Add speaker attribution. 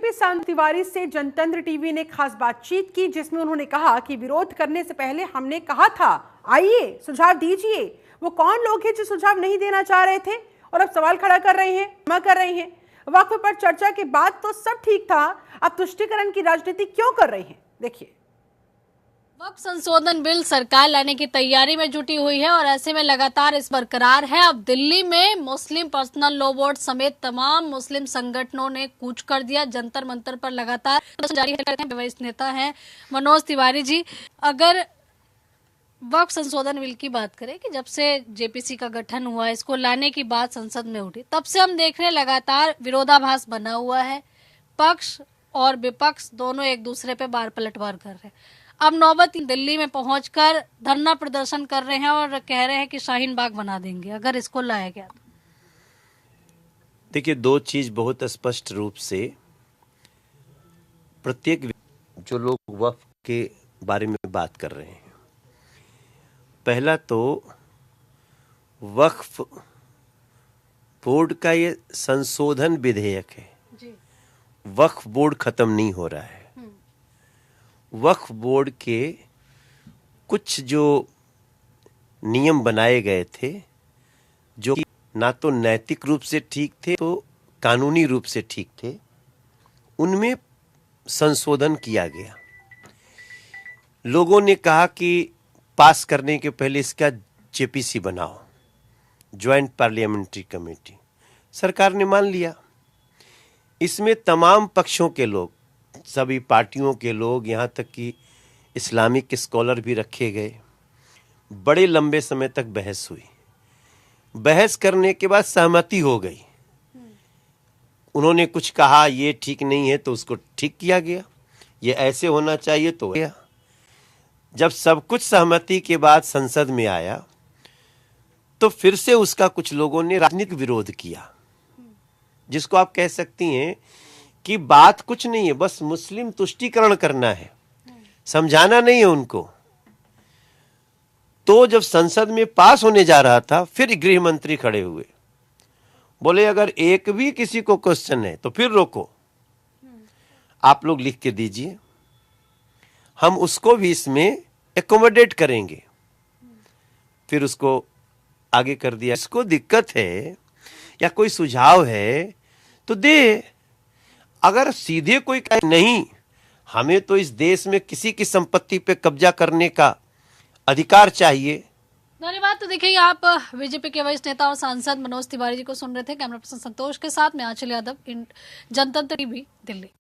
Speaker 1: BJP सांसद तिवारी से जनतंत्र टीवी ने खास बातचीत की, जिसमें उन्होंने कहा कि विरोध करने से पहले हमने कहा था आइए सुझाव दीजिए। वो कौन लोग हैं जो सुझाव नहीं देना चाह रहे थे और अब सवाल खड़ा कर रहे हैं। वक्फ पर चर्चा के बाद तो सब ठीक था, अब तुष्टीकरण की राजनीति क्यों कर रहे हैं? देखिए,
Speaker 2: वक्फ संशोधन बिल सरकार लाने की तैयारी में जुटी हुई है और ऐसे में लगातार इस बरकरार है। अब दिल्ली में मुस्लिम पर्सनल लॉ बोर्ड समेत तमाम मुस्लिम संगठनों ने कूच कर दिया। जंतर मंतर पर लगातार जारी है। वरिष्ठ नेता हैं मनोज तिवारी जी, अगर वक्फ संशोधन बिल की बात करें कि जब से जेपीसी का गठन हुआ, इसको लाने की बात संसद में उठी, तब से हम देख रहे हैं लगातार विरोधाभास बना हुआ है। पक्ष और विपक्ष दोनों एक दूसरे पे बार पलटवार कर रहे हैं। अब नौबत दिल्ली में पहुंचकर धरना प्रदर्शन कर रहे हैं और कह रहे हैं कि शाहीन बाग बना देंगे अगर इसको लाया गया तो।
Speaker 3: देखिए, दो चीज बहुत स्पष्ट रूप से प्रत्येक जो लोग वक्फ के बारे में बात कर रहे हैं, पहला तो वक्फ बोर्ड का ये संशोधन विधेयक है जी। वक्फ बोर्ड खत्म नहीं हो रहा है। वक्फ बोर्ड के कुछ जो नियम बनाए गए थे, जो ना तो नैतिक रूप से ठीक थे तो कानूनी रूप से ठीक थे, उनमें संशोधन किया गया। लोगों ने कहा कि पास करने के पहले इसका जेपीसी बनाओ, ज्वाइंट पार्लियामेंट्री कमेटी। सरकार ने मान लिया। इसमें तमाम पक्षों के लोग, सभी पार्टियों के लोग, यहाँ तक कि इस्लामिक स्कॉलर भी रखे गए। बड़े लंबे समय तक बहस हुई। बहस करने के बाद सहमति हो गई। उन्होंने कुछ कहा ये ठीक नहीं है तो उसको ठीक किया गया, ये ऐसे होना चाहिए तो गया। जब सब कुछ सहमति के बाद संसद में आया तो फिर से उसका कुछ लोगों ने राजनीतिक विरोध किया, जिसको आप कह सकती हैं कि बात कुछ नहीं है, बस मुस्लिम तुष्टीकरण करना है, समझाना नहीं है उनको। तो जब संसद में पास होने जा रहा था, फिर गृह मंत्री खड़े हुए, बोले अगर एक भी किसी को क्वेश्चन है तो फिर रोको, आप लोग लिख के दीजिए, हम उसको भी इसमें एकोमोडेट करेंगे। फिर उसको आगे कर दिया। इसको दिक्कत है या कोई सुझाव है तो दे। अगर सीधे कोई कहे नहीं, हमें तो इस देश में किसी की संपत्ति पे कब्जा करने का अधिकार चाहिए।
Speaker 2: धन्यवाद। तो देखिए, आप बीजेपी के वरिष्ठ नेता और सांसद मनोज तिवारी जी को सुन रहे थे। कैमरा पर्सन संतोष के साथ मैं आंचल यादव, जनतंत्र टीवी, दिल्ली।